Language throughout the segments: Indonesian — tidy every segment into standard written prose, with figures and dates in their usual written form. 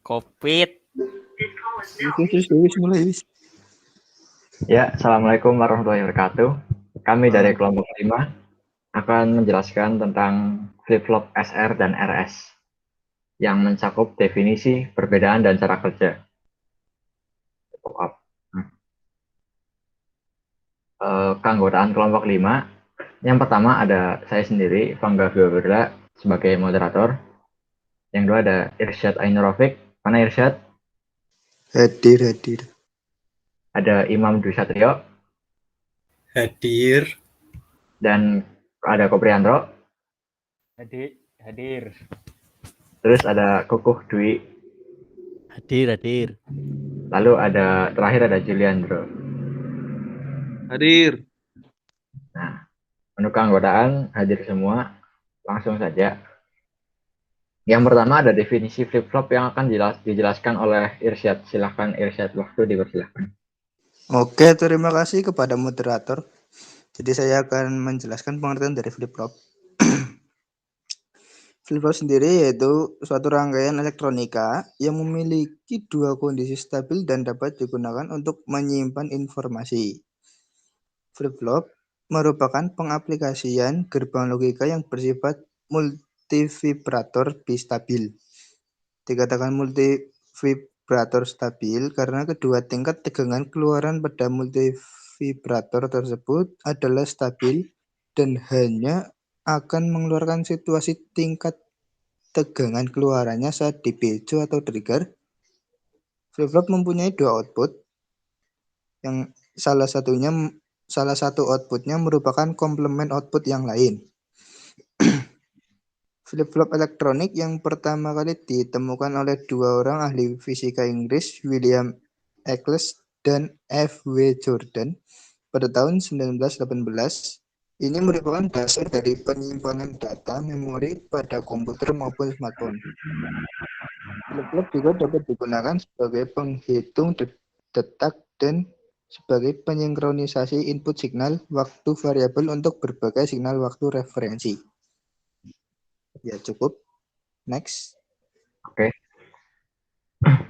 COVID. Mulai. Ya, Assalamualaikum warahmatullahi wabarakatuh. Kami dari kelompok 5 akan menjelaskan tentang flip-flop SR dan RS yang mencakup definisi, perbedaan, dan cara kerja. Keanggotaan kelompok 5, yang pertama ada saya sendiri, Fangga Berda, sebagai moderator. Yang kedua ada Irsyad Ainurofik. Mana Irsyad? Hadir. Ada Imam Dwi Satrio. Hadir. Dan ada Kopriandro. Hadir. Terus ada Kukuh Dwi. Hadir. Lalu terakhir ada Juliandro. Hadir. Nah, untuk keanggotaan hadir semua, langsung saja. Yang pertama ada definisi flip-flop yang akan dijelaskan oleh Irsyad. Silahkan Irsyad, waktu dipersilahkan. Oke, terima kasih kepada moderator. Jadi saya akan menjelaskan pengertian dari flip-flop. Flip-flop sendiri yaitu suatu rangkaian elektronika yang memiliki dua kondisi stabil dan dapat digunakan untuk menyimpan informasi. Flip-flop merupakan pengaplikasian gerbang logika yang bersifat multivibrator bistabil. Dikatakan multivibrator stabil karena kedua tingkat tegangan keluaran pada multivibrator tersebut adalah stabil dan hanya akan mengeluarkan situasi tingkat tegangan keluarannya saat dibejo atau trigger. Flip-flop mempunyai dua output, yang salah satu outputnya merupakan komplement output yang lain. Flip-flop elektronik yang pertama kali ditemukan oleh dua orang ahli fisika Inggris, William Eccles dan F.W. Jordan, pada tahun 1918. Ini merupakan dasar dari penyimpanan data memori pada komputer maupun smartphone. Flip-flop juga dapat digunakan sebagai penghitung detak dan sebagai pensinkronisasi input signal waktu variabel untuk berbagai signal waktu referensi. Ya, cukup. Next. Oke.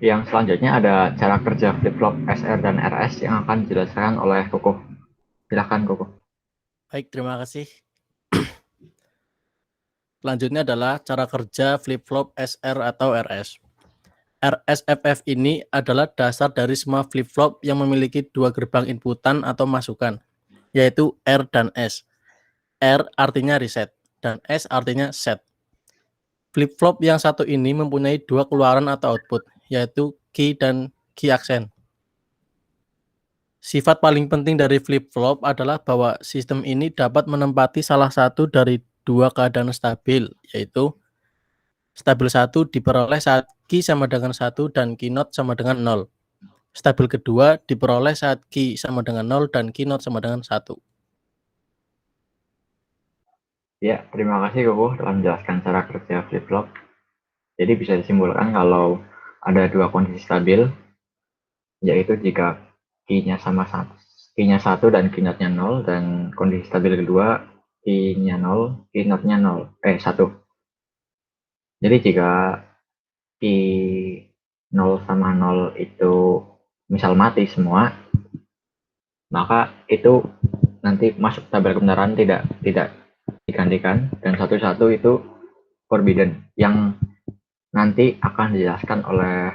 Yang selanjutnya ada cara kerja flip-flop SR dan RS yang akan dijelaskan oleh Kukuh. Silahkan Kukuh. Baik, terima kasih. Selanjutnya adalah cara kerja flip-flop SR atau RS. RSFF ini adalah dasar dari semua flip-flop yang memiliki dua gerbang inputan atau masukan, yaitu R dan S. R artinya reset, dan S artinya set. Flip-flop yang satu ini mempunyai dua keluaran atau output, yaitu key dan key accent. Sifat paling penting dari flip-flop adalah bahwa sistem ini dapat menempati salah satu dari dua keadaan stabil, yaitu stabil 1 diperoleh saat key sama dengan 1 dan key not sama dengan 0. Stabil kedua diperoleh saat key sama dengan 0 dan key not sama dengan 1. Ya, terima kasih Kukuh telah menjelaskan cara kerja flip-flop. Jadi bisa disimpulkan kalau ada dua kondisi stabil, yaitu jika key-nya sama key-nya 1 dan key not-nya 0, dan kondisi stabil kedua key-nya 0, key not-nya 1. Jadi jika key 0 sama 0 itu misal mati semua, maka itu nanti masuk tabel kebenaran tidak digantikan, dan satu-satu itu forbidden yang nanti akan dijelaskan oleh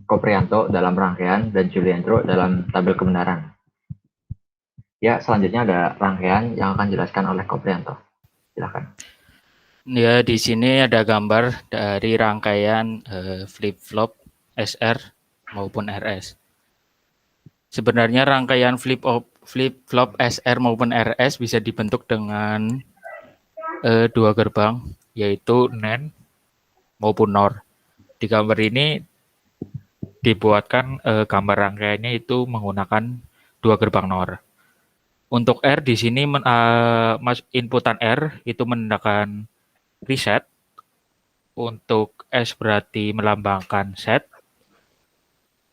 Koprianto dalam rangkaian dan Juliandro dalam tabel kebenaran. Ya, selanjutnya ada rangkaian yang akan dijelaskan oleh Koprianto. Silakan. Ya, di sini ada gambar dari rangkaian flip-flop SR maupun RS. Sebenarnya rangkaian flip-flop SR maupun RS bisa dibentuk dengan dua gerbang, yaitu NAND maupun NOR. Di gambar ini dibuatkan gambar rangkaiannya itu menggunakan dua gerbang NOR. Untuk R di sini inputan R itu menandakan reset. Untuk S berarti melambangkan set.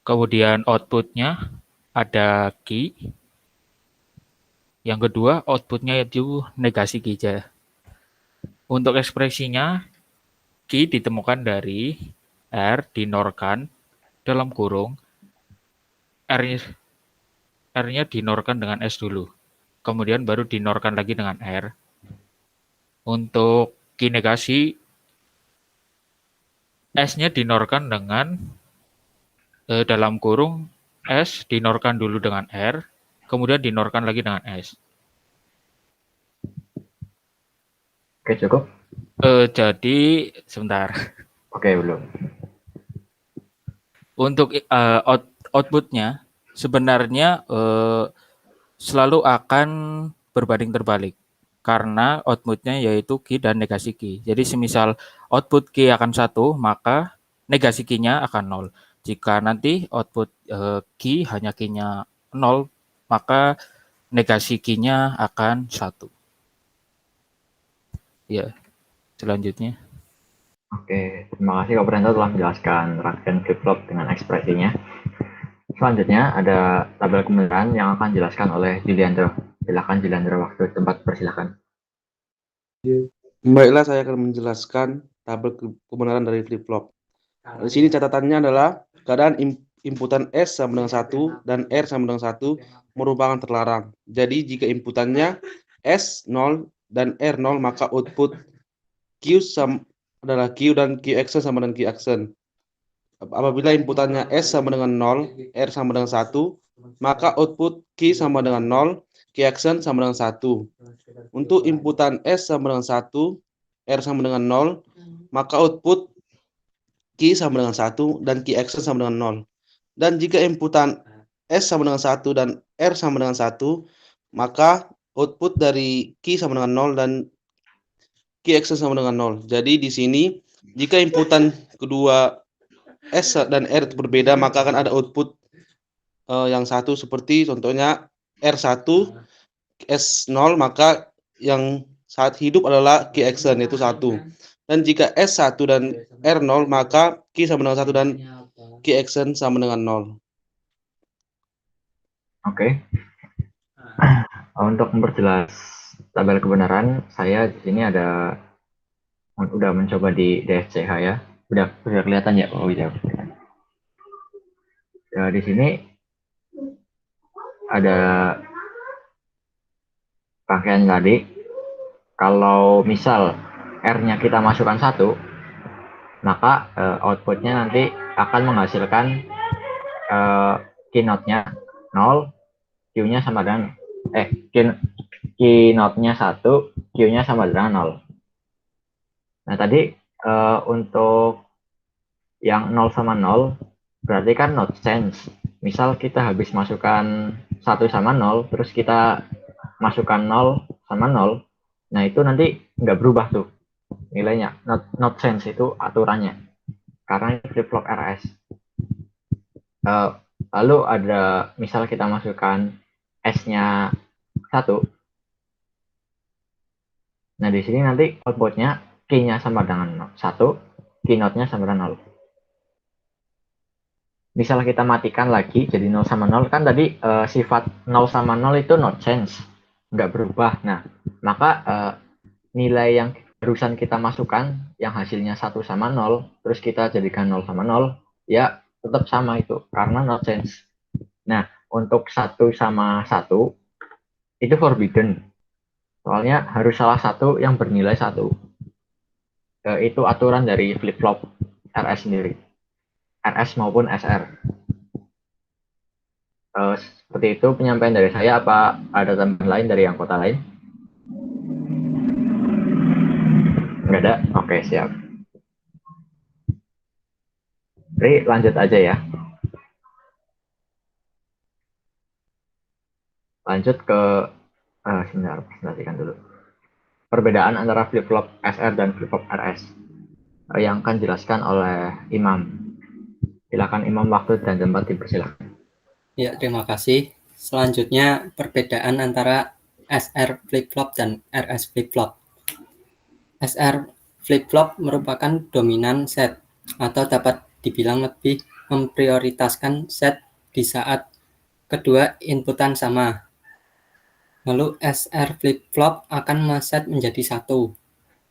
Kemudian outputnya ada key. Yang kedua outputnya itu negasi key. Untuk ekspresinya, key ditemukan dari R dinorkan dalam kurung R-nya dinorkan dengan S dulu. Kemudian baru dinorkan lagi dengan R. Untuk key negasi S-nya dinorkan dengan dalam kurung S dinorkan dulu dengan R, kemudian dinorkan lagi dengan S. Oke, cukup? Jadi sebentar. Oke, belum. Untuk outputnya sebenarnya selalu akan berbanding terbalik karena outputnya yaitu key dan negasi key. Jadi semisal output key akan 1, maka negasi key-nya akan 0. Jika nanti output key hanya key-nya 0, maka negasi key-nya akan 1. Ya, selanjutnya. Oke, terima kasih Kak Brenda telah menjelaskan rangkaian flip-flop dengan ekspresinya. Selanjutnya ada tabel kebenaran yang akan dijelaskan oleh Juliandro. Silakan Juliandro, waktu tempat persilakan. Baiklah, saya akan menjelaskan tabel kebenaran dari flip-flop. Di sini catatannya adalah keadaan inputan S sama dengan 1 dan R sama dengan 1 merupakan terlarang. Jadi jika inputannya S 0 dan R 0, maka output Q adalah Q dan Q action sama dengan Q action. Apabila inputannya S sama dengan 0, R sama dengan 1, maka output Q sama dengan 0, Q action sama dengan 1. Untuk inputan S sama dengan 1, R sama dengan 0, maka output Q sama dengan 1 dan Q action sama dengan 0. Dan jika inputan S sama dengan 1 dan R sama dengan 1, maka output dari Q sama dengan 0 dan Q action sama dengan 0. Jadi di sini jika inputan kedua S dan R itu berbeda, maka akan ada output yang satu seperti contohnya R1 S0, maka yang saat hidup adalah Q action yaitu 1. Dan jika S1 dan R0, maka Q sama dengan 1 dan Q action sama dengan 0. Oke. Untuk memperjelas tabel kebenaran, saya di sini udah mencoba di DSCH ya. Udah kelihatan ya? Oh iya. Ya, di sini ada rangkaian tadi. Kalau misal R-nya kita masukkan 1, maka outputnya nanti akan menghasilkan keynote-nya 0, Q-nya sama dengan keynote-nya 1, Q-nya sama dengan 0. Nah, tadi untuk yang 0 sama 0 berarti kan not change. Misal kita habis masukkan 1 sama 0, terus kita masukkan 0 sama 0, nah itu nanti nggak berubah tuh nilainya. Not change itu aturannya, karena ini flip-flop RS. Lalu ada misal kita masukkan S-nya 1. Nah, di sini nanti outputnya key-nya sama dengan 1, keynote-nya sama dengan 0. Misal kita matikan lagi jadi 0 sama 0, kan tadi sifat 0 sama 0 itu not change, nggak berubah. Nah, maka nilai yang barusan kita masukkan yang hasilnya 1 sama 0, terus kita jadikan 0 sama 0, ya tetap sama itu, karena not change. Nah, untuk 1 sama 1, itu forbidden. Soalnya harus salah satu yang bernilai 1. Itu aturan dari flip-flop RS sendiri. RS maupun SR. Seperti itu penyampaian dari saya. Apa ada tambahan lain dari anggota lain? Nggak ada? Oke, siap. Ri, lanjut aja ya. Lanjut ke sebentar, perhatikan dulu. Perbedaan antara flip-flop SR dan flip-flop RS yang akan dijelaskan oleh Imam. Silakan Imam, waktu dan tempat dipersilakan. Ya, terima kasih. Selanjutnya perbedaan antara SR flip-flop dan RS flip-flop. SR flip-flop merupakan dominan set atau dapat dibilang lebih memprioritaskan set di saat kedua inputan sama. Lalu SR flip-flop akan meset menjadi 1.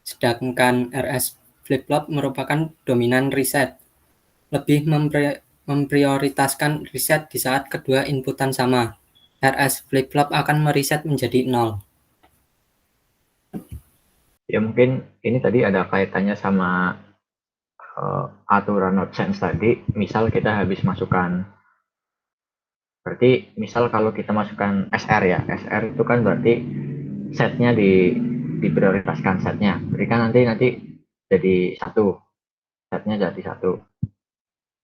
Sedangkan RS flip-flop merupakan dominan reset lebih memprioritaskan reset di saat kedua inputan sama. RS flip-flop akan mereset menjadi 0. Ya mungkin ini tadi ada kaitannya sama aturan not change tadi. Misal kita habis masukkan, berarti misal kalau kita masukkan SR ya, SR itu kan berarti setnya diprioritaskan setnya. Berarti kan nanti jadi 1, setnya jadi 1.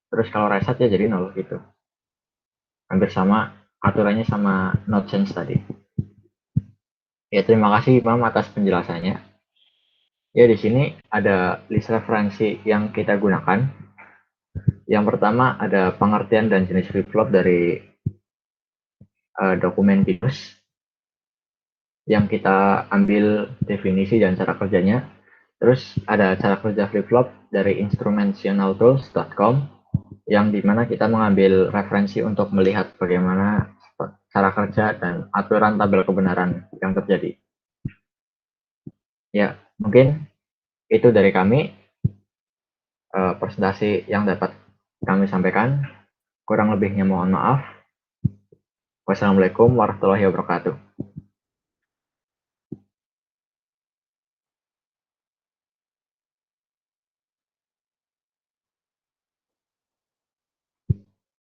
Terus kalau reset ya jadi 0 gitu. Hampir sama aturannya sama not change tadi. Ya terima kasih Imam atas penjelasannya. Ya di sini ada list referensi yang kita gunakan. Yang pertama ada pengertian dan jenis flip-flop dari dokumen BIOS yang kita ambil definisi dan cara kerjanya. Terus ada cara kerja flip-flop dari instrumentionaltools.com yang dimana kita mengambil referensi untuk melihat bagaimana cara kerja dan aturan tabel kebenaran yang terjadi. Ya, mungkin itu dari kami presentasi yang dapat kami sampaikan. Kurang lebihnya mohon maaf. Wassalamualaikum warahmatullahi wabarakatuh.